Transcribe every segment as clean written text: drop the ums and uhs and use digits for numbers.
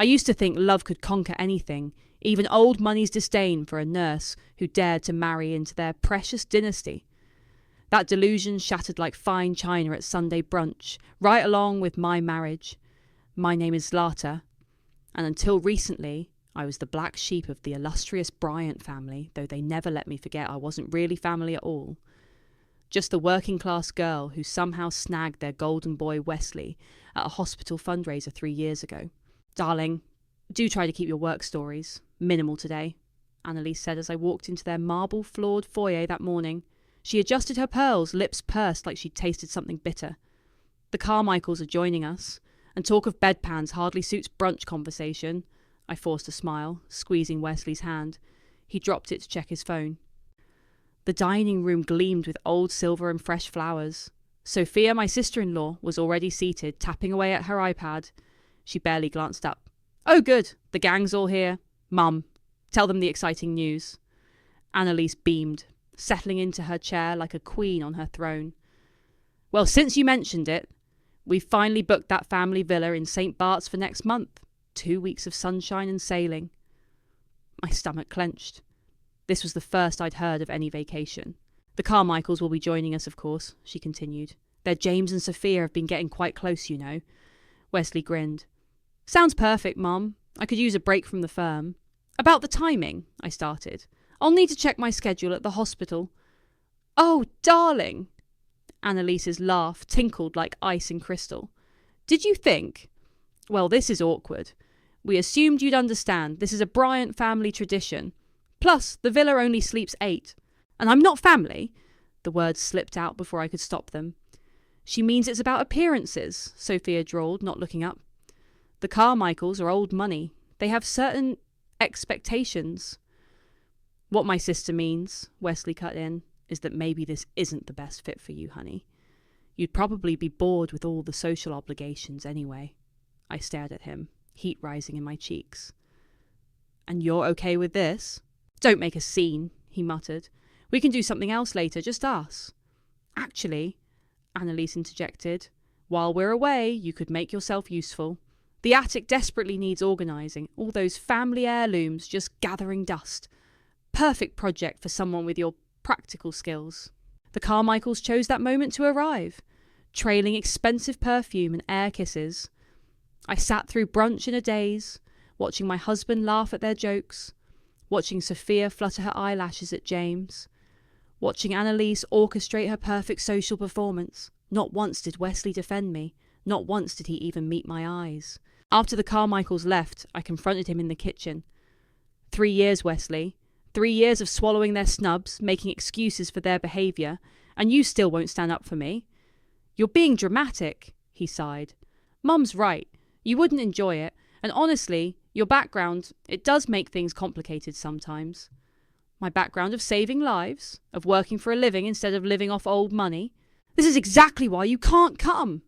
I used to think love could conquer anything, even old money's disdain for a nurse who dared to marry into their precious dynasty. That delusion shattered like fine china at Sunday brunch, right along with my marriage. My name is Zlata, and until recently, I was the black sheep of the illustrious Bryant family, though they never let me forget I wasn't really family at all. Just the working-class girl who somehow snagged their golden boy Wesley at a hospital fundraiser 3 years ago. Darling, do try to keep your work stories minimal today, Annalise said as I walked into their marble-floored foyer that morning. She adjusted her pearls, lips pursed like she'd tasted something bitter. The Carmichaels are joining us, and talk of bedpans hardly suits brunch conversation. I forced a smile, squeezing Wesley's hand. He dropped it to check his phone. The dining room gleamed with old silver and fresh flowers. Sophia, my sister-in-law, was already seated, tapping away at her iPad. She barely glanced up. "Oh, good. The gang's all here. Mum, tell them the exciting news." Annalise beamed, settling into her chair like a queen on her throne. "Well, since you mentioned it, we've finally booked that family villa in St. Bart's for next month. 2 weeks of sunshine and sailing." My stomach clenched. This was the first I'd heard of any vacation. "The Carmichaels will be joining us, of course," she continued. "Their James and Sophia have been getting quite close, you know." Wesley grinned. "Sounds perfect, Mum. I could use a break from the firm." "About the timing," I started. "I'll need to check my schedule at the hospital." "Oh, darling!" Annalise's laugh tinkled like ice and crystal. "Did you think? Well, this is awkward. We assumed you'd understand. This is a Bryant family tradition. Plus, the villa only sleeps 8. And I'm not family." The words slipped out before I could stop them. "She means it's about appearances," Sophia drawled, not looking up. "The Carmichaels are old money. They have certain expectations." "What my sister means," Wesley cut in, "is that maybe this isn't the best fit for you, honey. You'd probably be bored with all the social obligations anyway." I stared at him, heat rising in my cheeks. "And you're okay with this?" "Don't make a scene," he muttered. "We can do something else later, just us." "Actually," Annalise interjected, "while we're away, you could make yourself useful. The attic desperately needs organising, all those family heirlooms just gathering dust. Perfect project for someone with your practical skills." The Carmichaels chose that moment to arrive, trailing expensive perfume and air kisses. I sat through brunch in a daze, watching my husband laugh at their jokes, watching Sophia flutter her eyelashes at James, watching Annalise orchestrate her perfect social performance. Not once did Wesley defend me. Not once did he even meet my eyes. After the Carmichaels left, I confronted him in the kitchen. 3 years, Wesley. 3 years of swallowing their snubs, making excuses for their behaviour, and you still won't stand up for me. "You're being dramatic," he sighed. "Mum's right. You wouldn't enjoy it, and honestly, your background, it does make things complicated sometimes." "My background of saving lives? Of working for a living instead of living off old money? This is exactly why you can't come."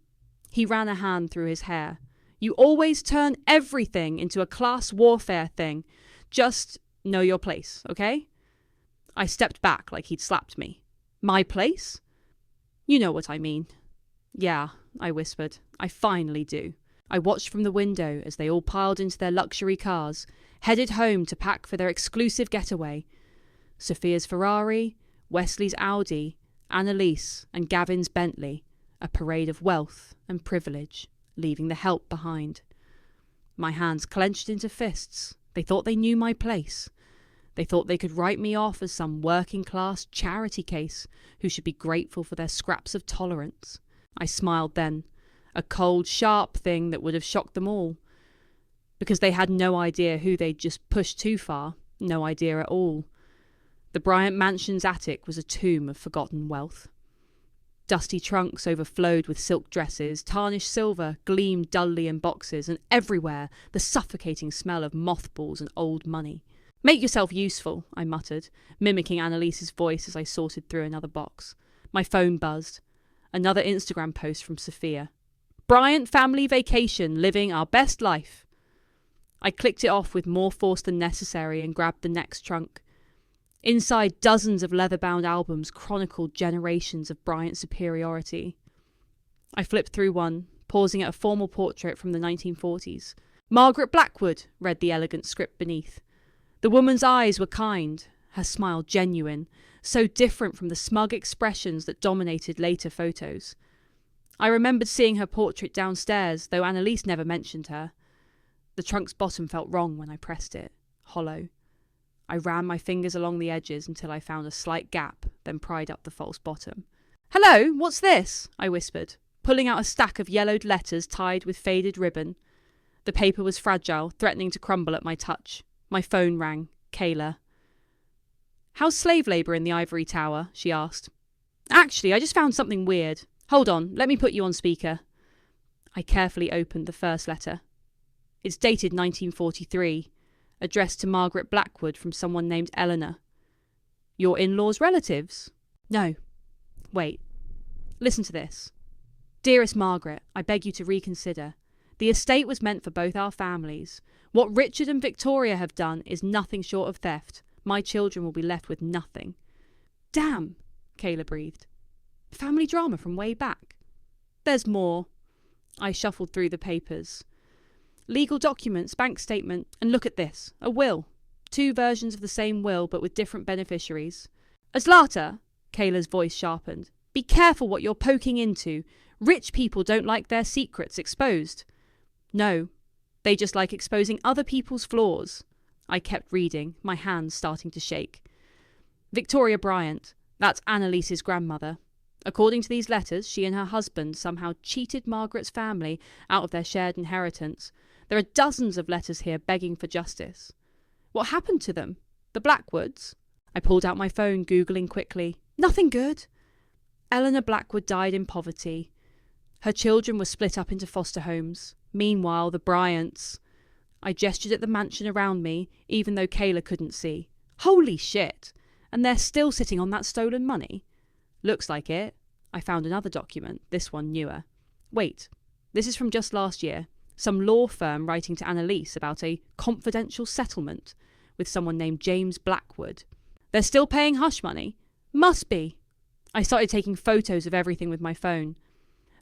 He ran a hand through his hair. "You always turn everything into a class warfare thing. Just know your place, okay?" I stepped back like he'd slapped me. "My place?" "You know what I mean." "Yeah," I whispered. "I finally do." I watched from the window as they all piled into their luxury cars, headed home to pack for their exclusive getaway. Sophia's Ferrari, Wesley's Audi, Annalise and Gavin's Bentley, a parade of wealth and privilege, leaving the help behind. My hands clenched into fists. They thought they knew my place. They thought they could write me off as some working-class charity case who should be grateful for their scraps of tolerance. I smiled then, a cold, sharp thing that would have shocked them all, because they had no idea who they'd just pushed too far, no idea at all. The Bryant Mansion's attic was a tomb of forgotten wealth. Dusty trunks overflowed with silk dresses, tarnished silver gleamed dully in boxes, and everywhere the suffocating smell of mothballs and old money. "Make yourself useful," I muttered, mimicking Annalise's voice as I sorted through another box. My phone buzzed. Another Instagram post from Sophia. "Bryant family vacation, living our best life." I clicked it off with more force than necessary and grabbed the next trunk. Inside, dozens of leather-bound albums chronicled generations of Bryant superiority. I flipped through one, pausing at a formal portrait from the 1940s. Margaret Blackwood, read the elegant script beneath. The woman's eyes were kind, her smile genuine, so different from the smug expressions that dominated later photos. I remembered seeing her portrait downstairs, though Annalise never mentioned her. The trunk's bottom felt wrong when I pressed it, hollow. I ran my fingers along the edges until I found a slight gap, then pried up the false bottom. "Hello, what's this?" I whispered, pulling out a stack of yellowed letters tied with faded ribbon. The paper was fragile, threatening to crumble at my touch. My phone rang. Kayla. "How's slave labour in the ivory tower?" she asked. "Actually, I just found something weird. Hold on, let me put you on speaker." I carefully opened the first letter. It's dated 1943, addressed to Margaret Blackwood from someone named Eleanor. "Your in-laws' relatives?" "No. Wait. Listen to this. Dearest Margaret, I beg you to reconsider. The estate was meant for both our families. What Richard and Victoria have done is nothing short of theft. My children will be left with nothing." "Damn," Kayla breathed. "Family drama from way back." "There's more." I shuffled through the papers. Legal documents, bank statement, and look at this, a will. 2 versions of the same will, but with different beneficiaries. "Aslata," Kayla's voice sharpened, "be careful what you're poking into. Rich people don't like their secrets exposed." "No, they just like exposing other people's flaws." I kept reading, my hands starting to shake. "Victoria Bryant, that's Annalise's grandmother. According to these letters, she and her husband somehow cheated Margaret's family out of their shared inheritance. There are dozens of letters here begging for justice. What happened to them? The Blackwoods?" I pulled out my phone, Googling quickly. Nothing good. Eleanor Blackwood died in poverty. Her children were split up into foster homes. Meanwhile, the Bryants... I gestured at the mansion around me, even though Kayla couldn't see. Holy shit! And they're still sitting on that stolen money? Looks like it. I found another document, this one newer. Wait, this is from just last year. Some law firm writing to Annalise about a confidential settlement with someone named James Blackwood. They're still paying hush money? Must be. I started taking photos of everything with my phone.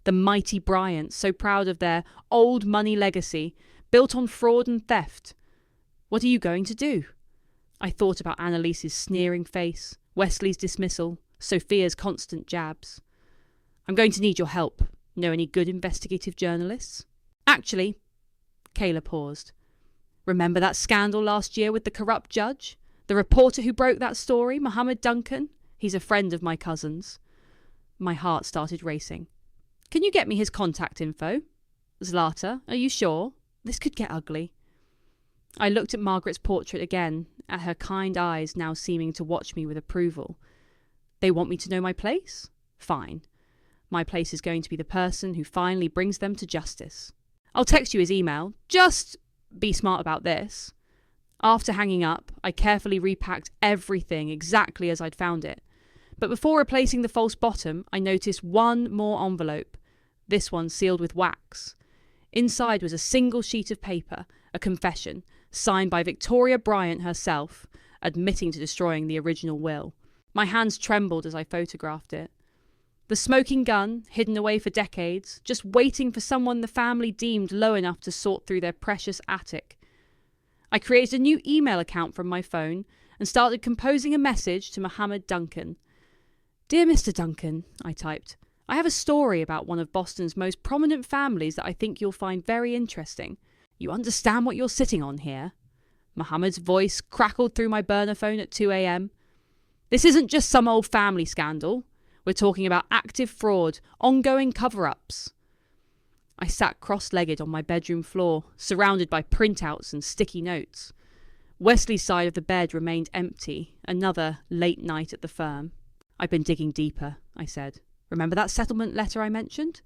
The mighty Bryants, so proud of their old money legacy, built on fraud and theft. What are you going to do? I thought about Annalise's sneering face, Wesley's dismissal, Sophia's constant jabs. "I'm going to need your help. Know any good investigative journalists?" "Actually," Kayla paused. "Remember that scandal last year with the corrupt judge? The reporter who broke that story, Mohammed Duncan? He's a friend of my cousin's." My heart started racing. "Can you get me his contact info?" "Zlata, are you sure? This could get ugly." I looked at Margaret's portrait again, at her kind eyes now seeming to watch me with approval. They want me to know my place? Fine. My place is going to be the person who finally brings them to justice. I'll text you his email. Just be smart about this. After hanging up, I carefully repacked everything exactly as I'd found it. But before replacing the false bottom, I noticed one more envelope, this one sealed with wax. Inside was a single sheet of paper, a confession, signed by Victoria Bryant herself, admitting to destroying the original will. My hands trembled as I photographed it. The smoking gun, hidden away for decades, just waiting for someone the family deemed low enough to sort through their precious attic. I created a new email account from my phone and started composing a message to Mohammed Duncan. "Dear Mr. Duncan," I typed, "I have a story about one of Boston's most prominent families that I think you'll find very interesting. You understand what you're sitting on here?" Mohammed's voice crackled through my burner phone at 2 a.m. "This isn't just some old family scandal. We're talking about active fraud, ongoing cover-ups." I sat cross-legged on my bedroom floor, surrounded by printouts and sticky notes. Wesley's side of the bed remained empty, another late night at the firm. "I've been digging deeper," I said. "Remember that settlement letter I mentioned?"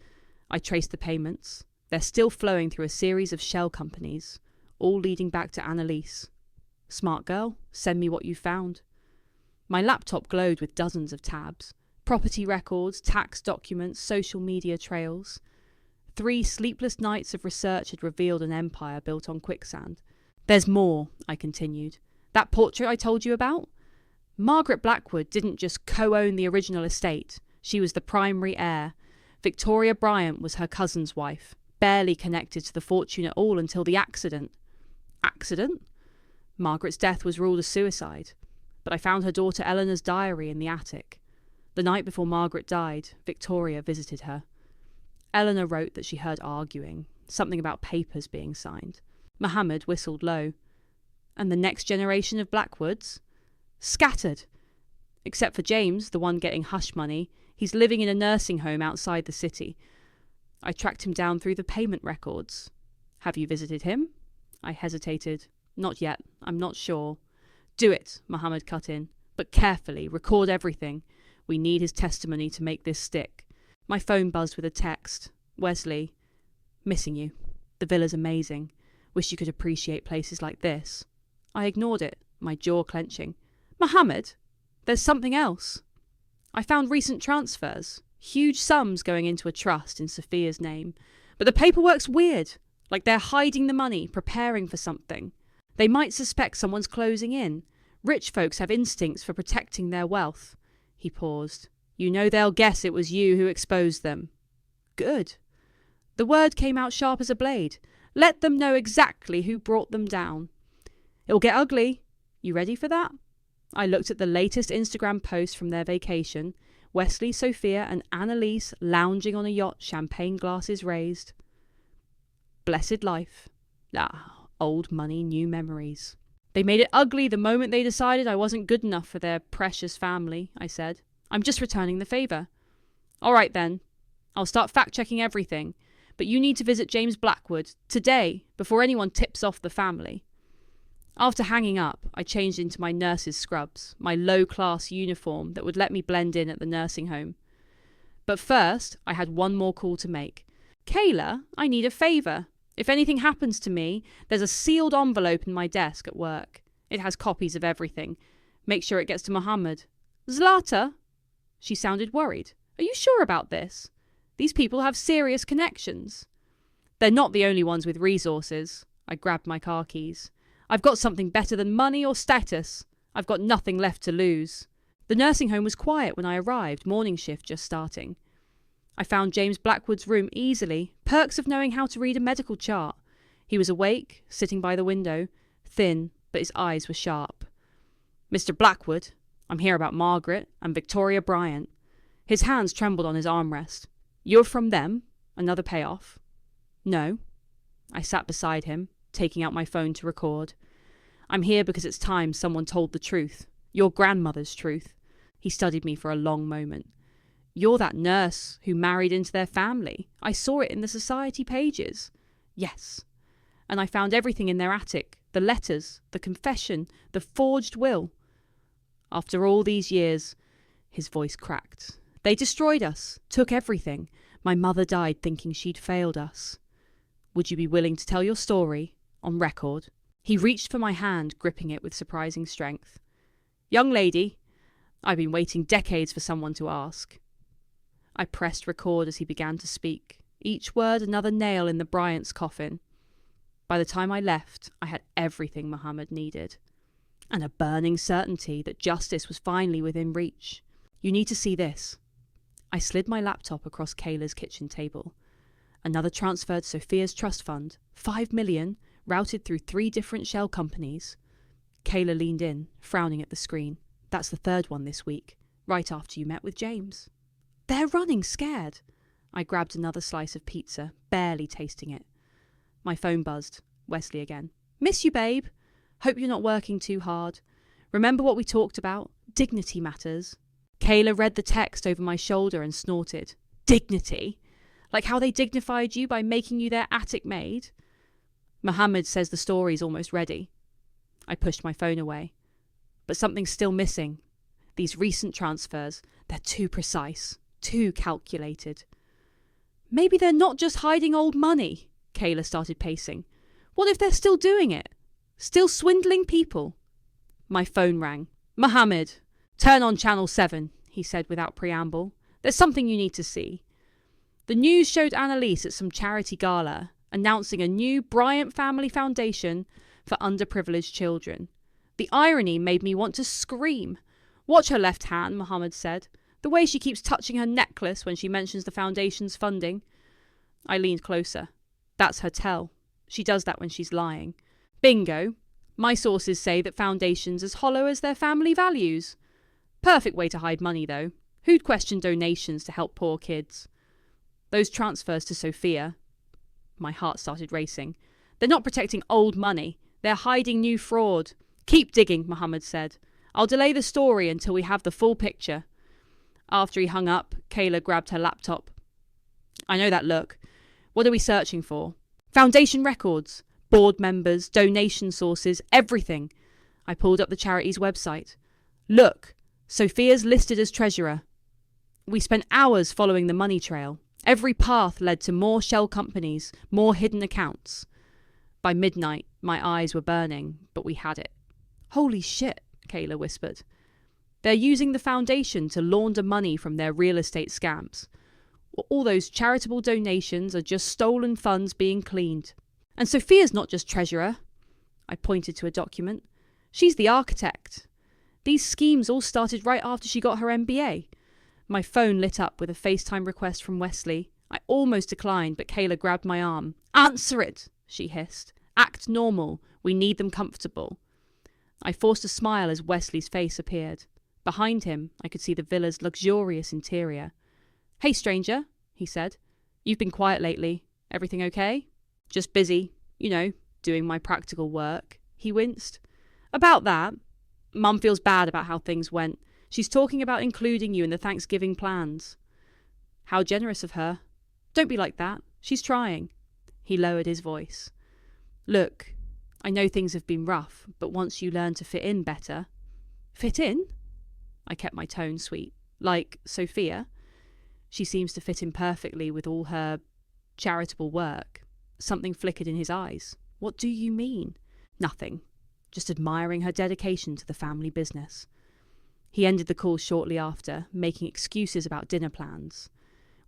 I traced the payments. They're still flowing through a series of shell companies, all leading back to Annalise. Smart girl, send me what you found. My laptop glowed with dozens of tabs. Property records, tax documents, social media trails. 3 sleepless nights of research had revealed an empire built on quicksand. "There's more," I continued. "That portrait I told you about? Margaret Blackwood didn't just co-own the original estate. She was the primary heir. Victoria Bryant was her cousin's wife. barely connected to the fortune at all until the accident. Accident? Margaret's death was ruled a suicide, but I found her daughter Eleanor's diary in the attic. The night before Margaret died, Victoria visited her. Eleanor wrote that she heard arguing, something about papers being signed. Mohammed whistled low. And the next generation of Blackwoods? Scattered. Except for James, the one getting hush money. He's living in a nursing home outside the city. I tracked him down through the payment records. Have you visited him? I hesitated. Not yet. I'm not sure. Do it, Mohammed cut in. But carefully. Record everything. We need his testimony to make this stick. My phone buzzed with a text. Wesley. Missing you. The villa's amazing. Wish you could appreciate places like this. I ignored it, my jaw clenching. Mohammed, there's something else. I found recent transfers. Huge sums going into a trust in Sophia's name. But the paperwork's weird. Like they're hiding the money, preparing for something. They might suspect someone's closing in. Rich folks have instincts for protecting their wealth. He paused. You know they'll guess it was you who exposed them. Good. The word came out sharp as a blade. Let them know exactly who brought them down. It'll get ugly. You ready for that? I looked at the latest Instagram post from their vacation. Wesley, Sophia and Annalise lounging on a yacht, champagne glasses raised. Blessed life. Ah, old money, new memories. They made it ugly the moment they decided I wasn't good enough for their precious family, I said. I'm just returning the favour. All right then. I'll start fact-checking everything. But you need to visit James Blackwood today before anyone tips off the family. After hanging up, I changed into my nurse's scrubs, my low-class uniform that would let me blend in at the nursing home. But first, I had one more call to make. Kayla, I need a favour. If anything happens to me, there's a sealed envelope in my desk at work. It has copies of everything. Make sure it gets to Mohammed. Zlata? She sounded worried. Are you sure about this? These people have serious connections. They're not the only ones with resources. I grabbed my car keys. I've got something better than money or status. I've got nothing left to lose. The nursing home was quiet when I arrived, morning shift just starting. I found James Blackwood's room easily, perks of knowing how to read a medical chart. He was awake, sitting by the window, thin, but his eyes were sharp. Mr. Blackwood, I'm here about Margaret and Victoria Bryant. His hands trembled on his armrest. You're from them? Another payoff? No. I sat beside him, taking out my phone to record. I'm here because it's time someone told the truth. Your grandmother's truth. He studied me for a long moment. You're that nurse who married into their family. I saw it in the society pages. Yes. And I found everything in their attic. The letters, the confession, the forged will. After all these years, his voice cracked. They destroyed us, took everything. My mother died thinking she'd failed us. Would you be willing to tell your story, on record? He reached for my hand, gripping it with surprising strength. Young lady, I've been waiting decades for someone to ask. I pressed record as he began to speak, each word another nail in the Bryant's coffin. By the time I left, I had everything Mohammed needed, and a burning certainty that justice was finally within reach. You need to see this. I slid my laptop across Kayla's kitchen table. Another transferred Sophia's trust fund, $5 million, routed through 3 different shell companies. Kayla leaned in, frowning at the screen. That's the 3rd one this week, right after you met with James. They're running scared. I grabbed another slice of pizza, barely tasting it. My phone buzzed. Wesley again. Miss you, babe. Hope you're not working too hard. Remember what we talked about? Dignity matters. Kayla read the text over my shoulder and snorted. Dignity? Like how they dignified you by making you their attic maid? Mohammed says the story's almost ready. I pushed my phone away. But something's still missing. These recent transfers, they're too precise, too calculated. Maybe they're not just hiding old money, Kayla started pacing. What if they're still doing it? Still swindling people? My phone rang. Mohammed, turn on Channel 7, he said without preamble. There's something you need to see. The news showed Annalise at some charity gala, announcing a new Bryant Family Foundation for underprivileged children. The irony made me want to scream. Watch her left hand, Mohammed said. The way she keeps touching her necklace when she mentions the foundation's funding. I leaned closer. That's her tell. She does that when she's lying. Bingo. My sources say that foundations as hollow as their family values. Perfect way to hide money, though. Who'd question donations to help poor kids? Those transfers to Sophia. My heart started racing. They're not protecting old money. They're hiding new fraud. Keep digging, Mohammed said. I'll delay the story until we have the full picture. After he hung up, Kayla grabbed her laptop. I know that look. What are we searching for? Foundation records, board members, donation sources, everything. I pulled up the charity's website. Look, Sophia's listed as treasurer. We spent hours following the money trail. Every path led to more shell companies, more hidden accounts. By midnight, my eyes were burning, but we had it. Holy shit, Kayla whispered. They're using the foundation to launder money from their real estate scams. All those charitable donations are just stolen funds being cleaned. And Sophia's not just treasurer. I pointed to a document. She's the architect. These schemes all started right after she got her MBA. My phone lit up with a FaceTime request from Wesley. I almost declined, but Kayla grabbed my arm. Answer it, she hissed. Act normal. We need them comfortable. I forced a smile as Wesley's face appeared. Behind him, I could see the villa's luxurious interior. Hey, stranger, he said. You've been quiet lately. Everything okay? Just busy, doing my practical work. He winced. About that, Mum feels bad about how things went. She's talking about including you in the Thanksgiving plans. How generous of her. Don't be like that. She's trying. He lowered his voice. Look, I know things have been rough, but once you learn to fit in better... Fit in? I kept my tone sweet. Like Sophia. She seems to fit in perfectly with all her charitable work. Something flickered in his eyes. What do you mean? Nothing. Just admiring her dedication to the family business. He ended the call shortly after, making excuses about dinner plans.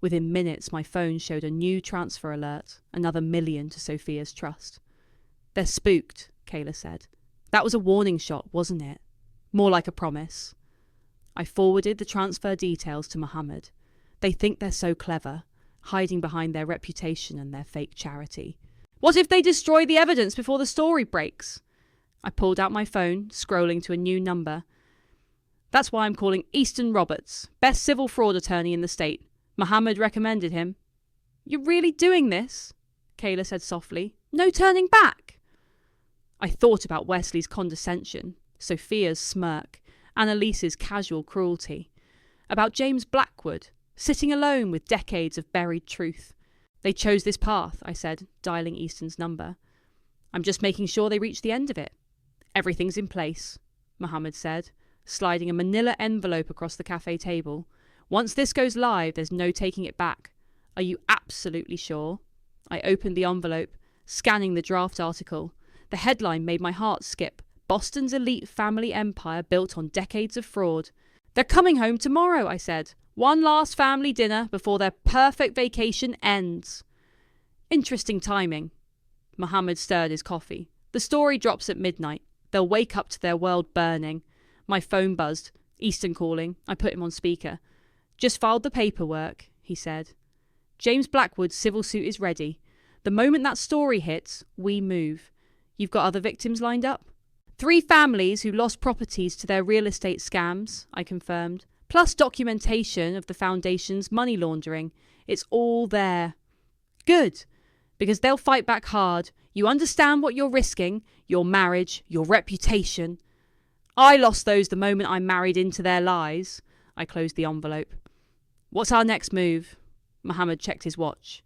Within minutes, my phone showed a new transfer alert, another $1 million to Sophia's trust. They're spooked, Kayla said. That was a warning shot, wasn't it? More like a promise. I forwarded the transfer details to Mohammed. They think they're so clever, hiding behind their reputation and their fake charity. What if they destroy the evidence before the story breaks? I pulled out my phone, scrolling to a new number. That's why I'm calling Easton Roberts, best civil fraud attorney in the state. Mohammed recommended him. You're really doing this? Kayla said softly. No turning back. I thought about Wesley's condescension, Sophia's smirk, Annalise's casual cruelty. About James Blackwood, sitting alone with decades of buried truth. They chose this path, I said, dialing Easton's number. I'm just making sure they reach the end of it. Everything's in place, Mohammed said, sliding a manila envelope across the cafe table. Once this goes live, there's no taking it back. Are you absolutely sure? I opened the envelope, scanning the draft article. The headline made my heart skip. Boston's elite family empire built on decades of fraud. They're coming home tomorrow, I said. One last family dinner before their perfect vacation ends. Interesting timing. Mohammed stirred his coffee. The story drops at midnight. They'll wake up to their world burning. My phone buzzed. Easton calling. I put him on speaker. Just filed the paperwork, he said. James Blackwood's civil suit is ready. The moment that story hits, we move. You've got other victims lined up? 3 families who lost properties to their real estate scams, I confirmed, plus documentation of the foundation's money laundering. It's all there. Good, because they'll fight back hard. You understand what you're risking, your marriage, your reputation. I lost those the moment I married into their lies. I closed the envelope. What's our next move? Mohammed checked his watch.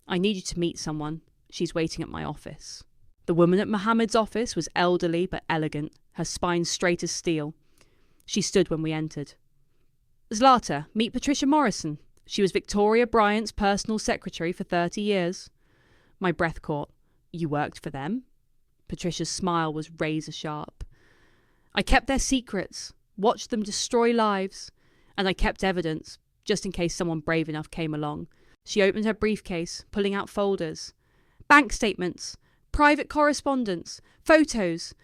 I need you to meet someone. She's waiting at my office. The woman at Mohammed's office was elderly but elegant, her spine straight as steel. She stood when we entered. Zlata, meet Patricia Morrison. She was Victoria Bryant's personal secretary for 30 years. My breath caught. You worked for them? Patricia's smile was razor sharp. I kept their secrets, watched them destroy lives, and I kept evidence, just in case someone brave enough came along. She opened her briefcase, pulling out folders. Bank statements, private correspondence, photos.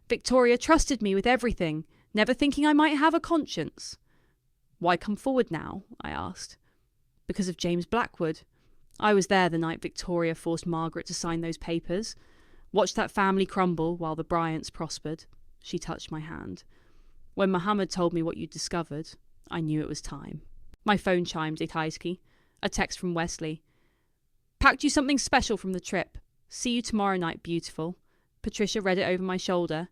Victoria trusted me with everything, never thinking I might have a conscience. Why come forward now? I asked. Because of James Blackwood. I was there the night Victoria forced Margaret to sign those papers. Watched that family crumble while the Bryants prospered. She touched my hand. When Mohammed told me what you'd discovered, I knew it was time. My phone chimed, Itaisky. A text from Wesley. Packed you something special from the trip. See you tomorrow night, beautiful. Patricia read it over my shoulder.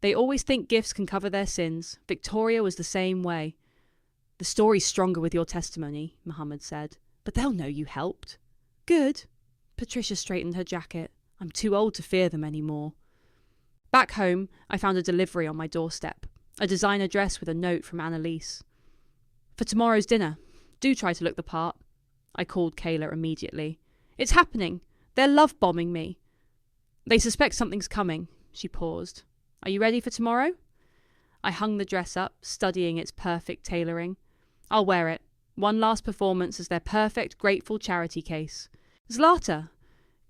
They always think gifts can cover their sins. Victoria was the same way. The story's stronger with your testimony, Mohammed said. But they'll know you helped. Good. Patricia straightened her jacket. I'm too old to fear them anymore. Back home, I found a delivery on my doorstep. A designer dress with a note from Annalise. For tomorrow's dinner, do try to look the part. I called Kayla immediately. It's happening. They're love-bombing me. They suspect something's coming. She paused. Are you ready for tomorrow? I hung the dress up, studying its perfect tailoring. I'll wear it. One last performance as their perfect, grateful charity case. Zlata.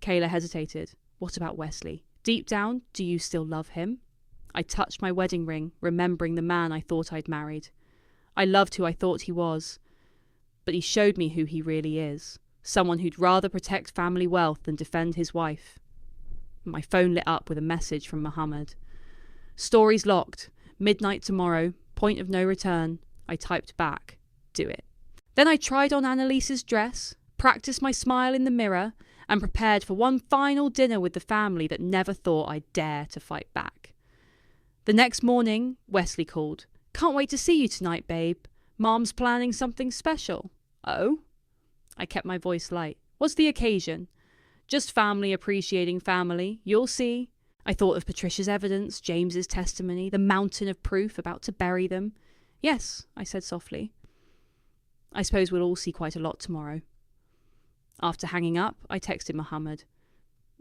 Kayla hesitated. What about Wesley? Deep down, do you still love him? I touched my wedding ring, remembering the man I thought I'd married. I loved who I thought he was. But he showed me who he really is. Someone who'd rather protect family wealth than defend his wife. My phone lit up with a message from Mohammed. Stories locked. Midnight tomorrow. Point of no return. I typed back. Do it. Then I tried on Annalise's dress, practiced my smile in the mirror, and prepared for one final dinner with the family that never thought I'd dare to fight back. The next morning, Wesley called. Can't wait to see you tonight, babe. Mom's planning something special. Oh? I kept my voice light. What's the occasion? Just family appreciating family. You'll see. I thought of Patricia's evidence, James's testimony, the mountain of proof about to bury them. Yes, I said softly. I suppose we'll all see quite a lot tomorrow. After hanging up, I texted Mohammed.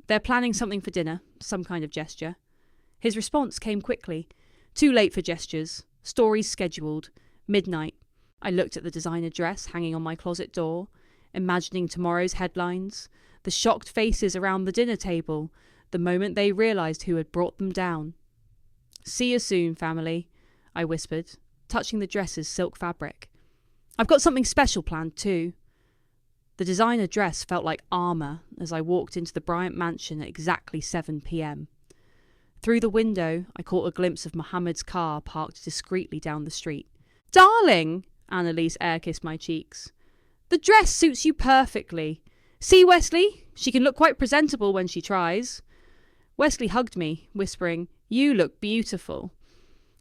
They're planning something for dinner, some kind of gesture. His response came quickly. Too late for gestures. Stories scheduled. Midnight. I looked at the designer dress hanging on my closet door, imagining tomorrow's headlines, the shocked faces around the dinner table, the moment they realised who had brought them down. See you soon, family, I whispered, touching the dress's silk fabric. I've got something special planned too. The designer dress felt like armour as I walked into the Bryant mansion at exactly 7 p.m. Through the window, I caught a glimpse of Mohammed's car parked discreetly down the street. Darling! Annalise air-kissed my cheeks. The dress suits you perfectly. See, Wesley? She can look quite presentable when she tries. Wesley hugged me, whispering, You look beautiful.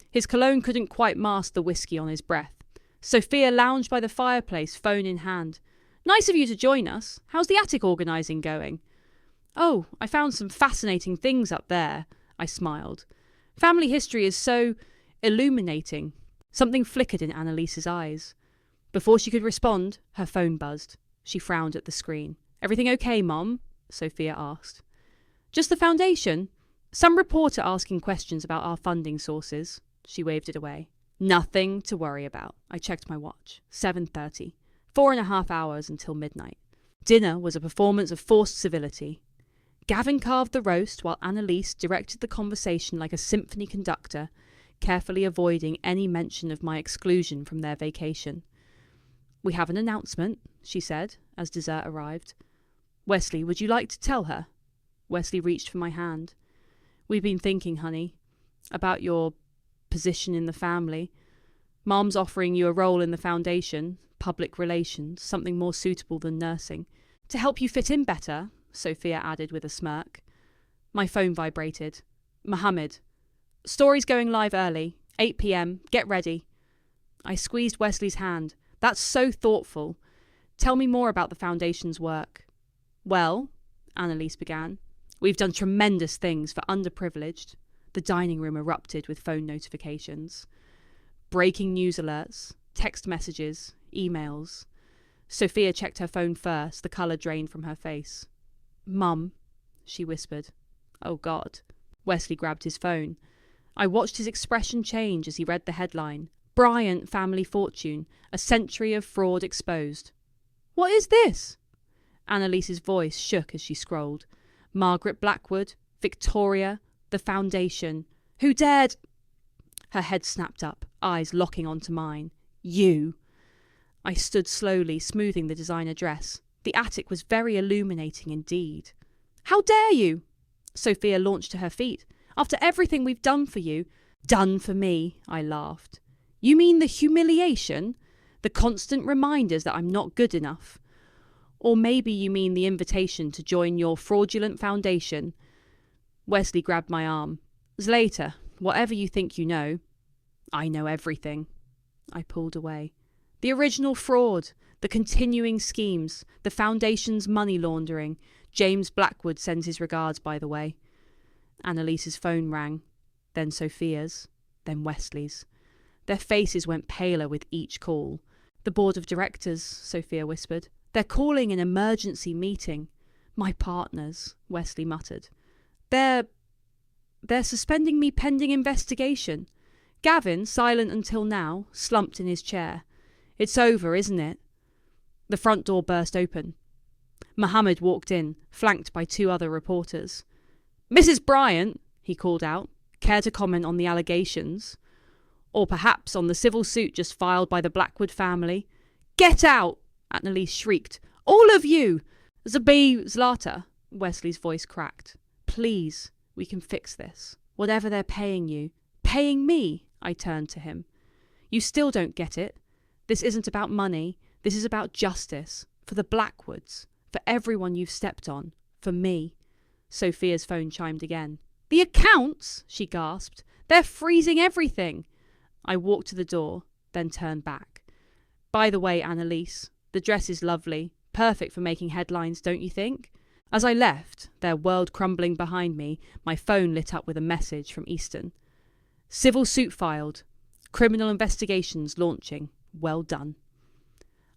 His cologne couldn't quite mask the whiskey on his breath. Sophia lounged by the fireplace, phone in hand. Nice of you to join us. How's the attic organising going? Oh, I found some fascinating things up there, I smiled. Family history is so illuminating. Something flickered in Annalise's eyes. Before she could respond, her phone buzzed. She frowned at the screen. Everything okay, Mom? Sophia asked. Just the foundation? Some reporter asking questions about our funding sources. She waved it away. Nothing to worry about. I checked my watch. 7:30. 4.5 hours until midnight. Dinner was a performance of forced civility. Gavin carved the roast while Annalise directed the conversation like a symphony conductor, carefully avoiding any mention of my exclusion from their vacation. We have an announcement, she said, as dessert arrived. Wesley, would you like to tell her? Wesley reached for my hand. We've been thinking, honey, about your position in the family. Mom's offering you a role in the foundation, public relations, something more suitable than nursing. To help you fit in better, Sophia added with a smirk. My phone vibrated. Mohammed. Story's going live early. 8 p.m. Get ready. I squeezed Wesley's hand. That's so thoughtful. Tell me more about the foundation's work. Well, Annalise began, we've done tremendous things for underprivileged. The dining room erupted with phone notifications. Breaking news alerts, text messages, emails. Sophia checked her phone first, the colour drained from her face. Mum, she whispered. Oh, God. Wesley grabbed his phone. I watched his expression change as he read the headline. Bryant family fortune, a century of fraud exposed. What is this? Annalise's voice shook as she scrolled. Margaret Blackwood, Victoria, the foundation. Who dared? Her head snapped up, eyes locking onto mine. You. I stood slowly, smoothing the designer dress. The attic was very illuminating indeed. "How dare you?" Sophia launched to her feet. "After everything we've done for you." "Done for me," I laughed. "You mean the humiliation? The constant reminders that I'm not good enough? Or maybe you mean the invitation to join your fraudulent foundation?" Wesley grabbed my arm. "Zlata, whatever you think you know." "I know everything." I pulled away. "The original fraud, the continuing schemes, the foundation's money laundering. James Blackwood sends his regards, by the way." Annalise's phone rang, then Sophia's, then Wesley's. Their faces went paler with each call. "The board of directors," Sophia whispered. "They're calling an emergency meeting." "My partners," Wesley muttered. They're suspending me pending investigation." Gavin, silent until now, slumped in his chair. "It's over, isn't it?" The front door burst open. Mohammed walked in, flanked by 2 other reporters. "Mrs. Bryant," he called out, "care to comment on the allegations? Or perhaps on the civil suit just filed by the Blackwood family?" "Get out!" Annalise shrieked. "All of you!" Zlata, Wesley's voice cracked. "Please, we can fix this. Whatever they're paying you." "Paying me?" I turned to him. "You still don't get it. This isn't about money. This is about justice. For the Blackwoods. For everyone you've stepped on. For me." Sophia's phone chimed again. "The accounts!" she gasped. "They're freezing everything." I walked to the door, then turned back. "By the way, Annalise, the dress is lovely. Perfect for making headlines, don't you think?" As I left, their world crumbling behind me, my phone lit up with a message from Easton. "Civil suit filed. Criminal investigations launching. Well done."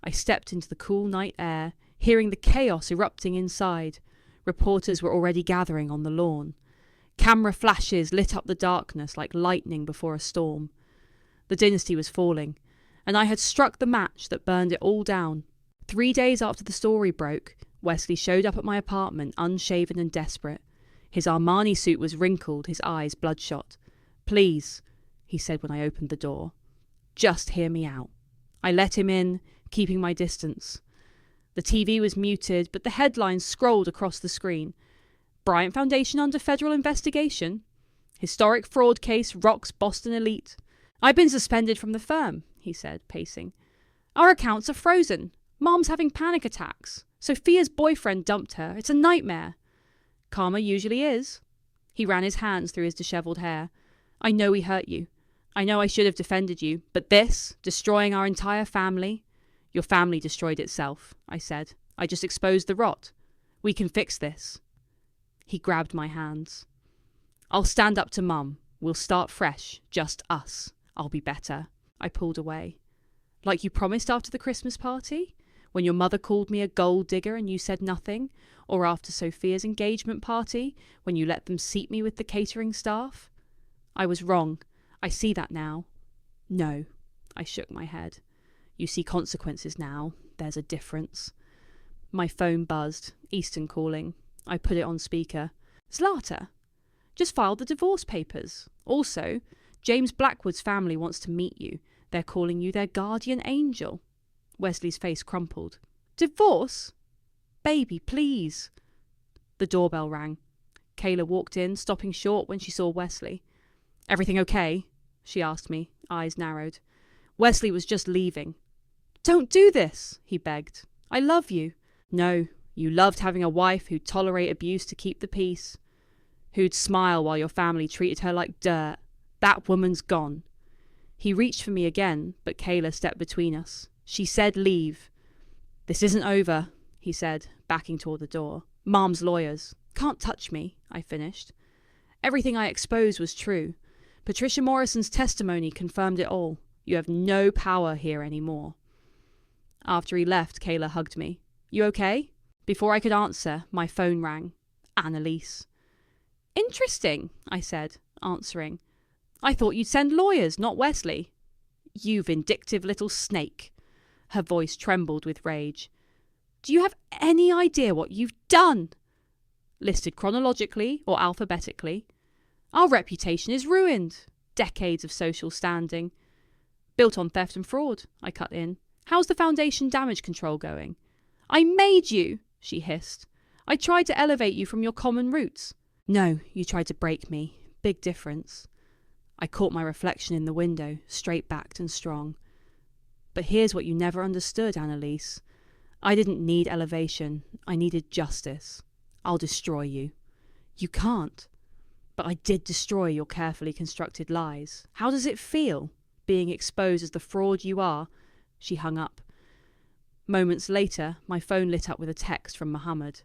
I stepped into the cool night air, hearing the chaos erupting inside. Reporters were already gathering on the lawn. Camera flashes lit up the darkness like lightning before a storm. The dynasty was falling, and I had struck the match that burned it all down. 3 days after the story broke, Wesley showed up at my apartment unshaven and desperate. His Armani suit was wrinkled, his eyes bloodshot. "Please," he said when I opened the door. "Just hear me out." I let him in, keeping my distance. The TV was muted, but the headlines scrolled across the screen. "Bryant Foundation under federal investigation. Historic fraud case rocks Boston elite." "I've been suspended from the firm," he said, pacing. "Our accounts are frozen. Mom's having panic attacks. Sophia's boyfriend dumped her. It's a nightmare." "Karma usually is." He ran his hands through his dishevelled hair. "I know we hurt you. I know I should have defended you. But this, destroying our entire family—" "Your family destroyed itself," I said. "I just exposed the rot. We can fix this." He grabbed my hands. "I'll stand up to Mum. We'll start fresh. Just us. I'll be better." I pulled away. "Like you promised after the Christmas party? When your mother called me a gold digger and you said nothing? Or after Sophia's engagement party, when you let them seat me with the catering staff?" I was wrong. I see that now. "No." I shook my head. "You see consequences now. There's a difference." My phone buzzed. Easton calling. I put it on speaker. "Zlata, just filed the divorce papers. Also, James Blackwood's family wants to meet you. They're calling you their guardian angel." Wesley's face crumpled. "Divorce? Baby, please." The doorbell rang. Kayla walked in, stopping short when she saw Wesley. "Everything okay?" she asked me, eyes narrowed. Wesley was just leaving. "Don't do this," he begged. "I love you." "No, you loved having a wife who'd tolerate abuse to keep the peace. Who'd smile while your family treated her like dirt. That woman's gone." He reached for me again, but Kayla stepped between us. She said leave. "This isn't over," he said, backing toward the door. "Mom's lawyers. Can't touch me," I finished. Everything I exposed was true. Patricia Morrison's testimony confirmed it all. You have no power here anymore. After he left, Kayla hugged me. "You okay?" Before I could answer, my phone rang. Annalise. "Interesting," I said, answering. "I thought you'd send lawyers, not Wesley." "You vindictive little snake." Her voice trembled with rage. "Do you have any idea what you've done?" "Listed chronologically or alphabetically. Our reputation is ruined. Decades of social standing. Built on theft and fraud," I cut in. "How's the foundation damage control going?" I made you, she hissed. I tried to elevate you from your common roots. No, you tried to break me. Big difference. I caught my reflection in the window, straight-backed and strong. But here's what you never understood, Annalise. I didn't need elevation. I needed justice. I'll destroy you. You can't. But I did destroy your carefully constructed lies. How does it feel, being exposed as the fraud you are? She hung up. Moments later, my phone lit up with a text from Mohammed.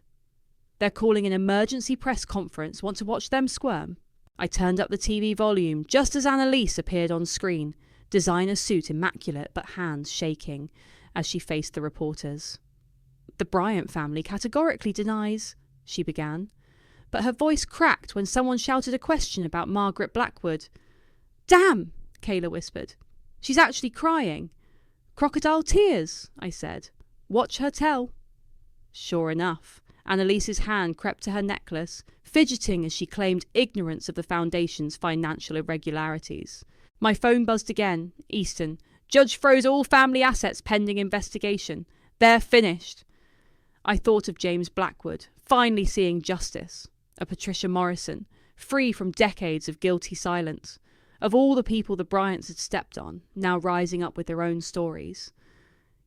They're calling an emergency press conference. Want to watch them squirm? I turned up the TV volume just as Annalise appeared on screen, designer suit immaculate but hands shaking as she faced the reporters. The Bryant family categorically denies, she began, but her voice cracked when someone shouted a question about Margaret Blackwood. Damn, Kayla whispered. She's actually crying. Crocodile tears, I said. Watch her tell. Sure enough, Annalise's hand crept to her necklace, fidgeting as she claimed ignorance of the Foundation's financial irregularities. My phone buzzed again. Easton. Judge froze all family assets pending investigation. They're finished. I thought of James Blackwood, finally seeing justice. Of Patricia Morrison, free from decades of guilty silence. Of all the people the Bryants had stepped on, now rising up with their own stories.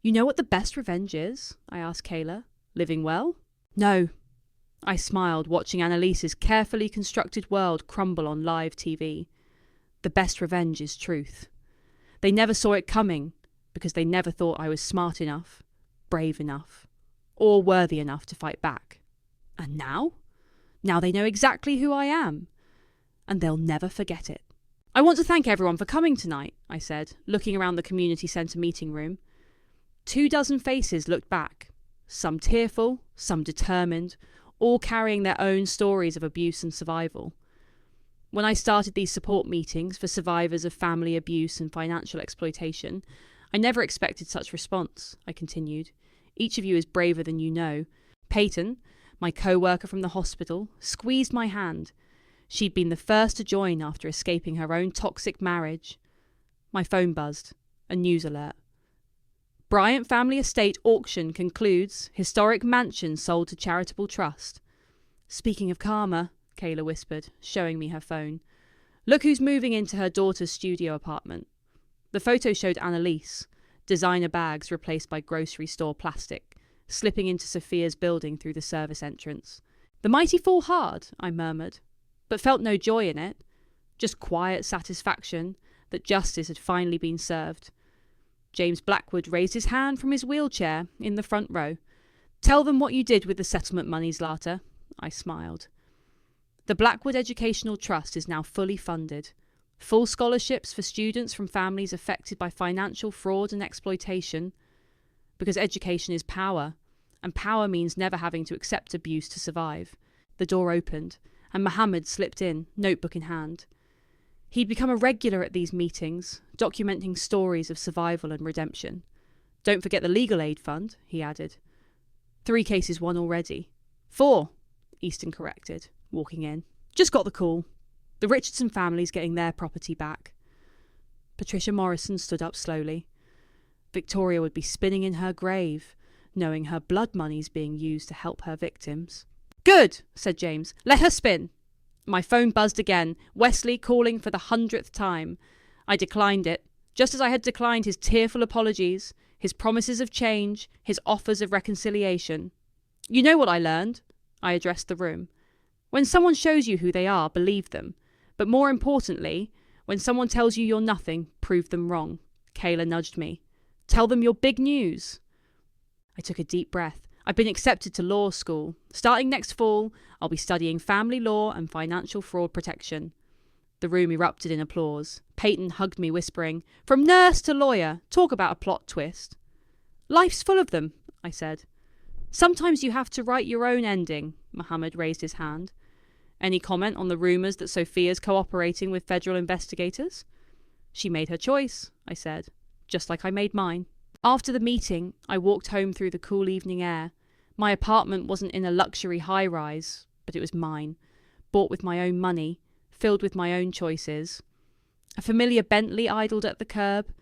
You know what the best revenge is? I asked Kayla. Living well? No. I smiled, watching Annalise's carefully constructed world crumble on live TV. The best revenge is truth. They never saw it coming, because they never thought I was smart enough, brave enough, or worthy enough to fight back. And now? Now they know exactly who I am, and they'll never forget it. I want to thank everyone for coming tonight, I said, looking around the community centre meeting room. 24 faces looked back, some tearful, some determined, all carrying their own stories of abuse and survival. When I started these support meetings for survivors of family abuse and financial exploitation, I never expected such response, I continued. Each of you is braver than you know. Peyton, my co-worker from the hospital, squeezed my hand. She'd been the first to join after escaping her own toxic marriage. My phone buzzed. A news alert. Bryant Family Estate auction concludes. Historic mansion sold to charitable trust. Speaking of karma, Kayla whispered, showing me her phone. Look who's moving into her daughter's studio apartment. The photo showed Annalise, designer bags replaced by grocery store plastic, slipping into Sophia's building through the service entrance. The mighty fall hard, I murmured, but felt no joy in it, just quiet satisfaction that justice had finally been served. James Blackwood raised his hand from his wheelchair in the front row. Tell them what you did with the settlement monies, Lata. I smiled. The Blackwood Educational Trust is now fully funded. Full scholarships for students from families affected by financial fraud and exploitation. Because education is power, and power means never having to accept abuse to survive. The door opened, and Mohammed slipped in, notebook in hand. He'd become a regular at these meetings, documenting stories of survival and redemption. Don't forget the legal aid fund, he added. 3 cases won already. 4, Easton corrected, walking in. Just got the call. The Richardson family's getting their property back. Patricia Morrison stood up slowly. Victoria would be spinning in her grave, knowing her blood money's being used to help her victims. Good, said James. Let her spin. My phone buzzed again, Wesley calling for the 100th time. I declined it, just as I had declined his tearful apologies, his promises of change, his offers of reconciliation. You know what I learned? I addressed the room. When someone shows you who they are, believe them. But more importantly, when someone tells you you're nothing, prove them wrong. Kayla nudged me. Tell them your big news. I took a deep breath. I've been accepted to law school. Starting next fall, I'll be studying family law and financial fraud protection. The room erupted in applause. Peyton hugged me, whispering, From nurse to lawyer, talk about a plot twist. Life's full of them, I said. Sometimes you have to write your own ending. Mohammed raised his hand. Any comment on the rumours that Sophia's cooperating with federal investigators? She made her choice, I said, just like I made mine. After the meeting, I walked home through the cool evening air. My apartment wasn't in a luxury high-rise, but it was mine, bought with my own money, filled with my own choices. A familiar Bentley idled at the curb.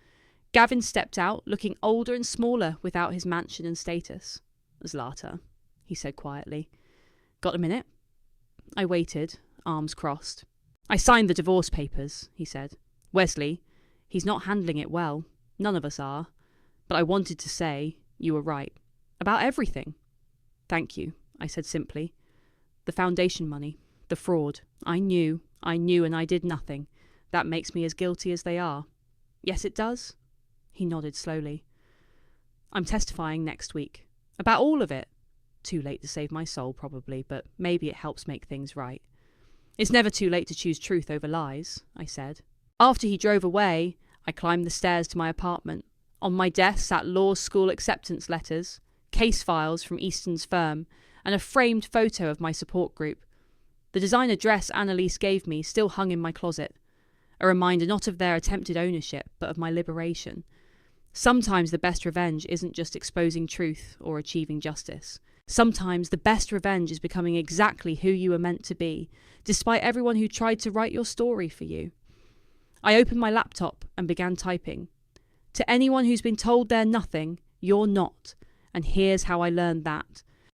Gavin stepped out, looking older and smaller without his mansion and status. Zlata, he said quietly. Got a minute? I waited, arms crossed. I signed the divorce papers, he said. Wesley, he's not handling it well. None of us are. But I wanted to say you were right. About everything. Thank you, I said simply. The foundation money, the fraud. I knew, and I did nothing. That makes me as guilty as they are. Yes, it does? He nodded slowly. I'm testifying next week. About all of it. Too late to save my soul, probably, but maybe it helps make things right. It's never too late to choose truth over lies, I said. After he drove away, I climbed the stairs to my apartment. On my desk sat law school acceptance letters, case files from Easton's firm, and a framed photo of my support group. The designer dress Annalise gave me still hung in my closet, a reminder not of their attempted ownership, but of my liberation. Sometimes the best revenge isn't just exposing truth or achieving justice. Sometimes the best revenge is becoming exactly who you were meant to be, despite everyone who tried to write your story for you. I opened my laptop and began typing. To anyone who's been told they're nothing, you're not. And here's how I learned that.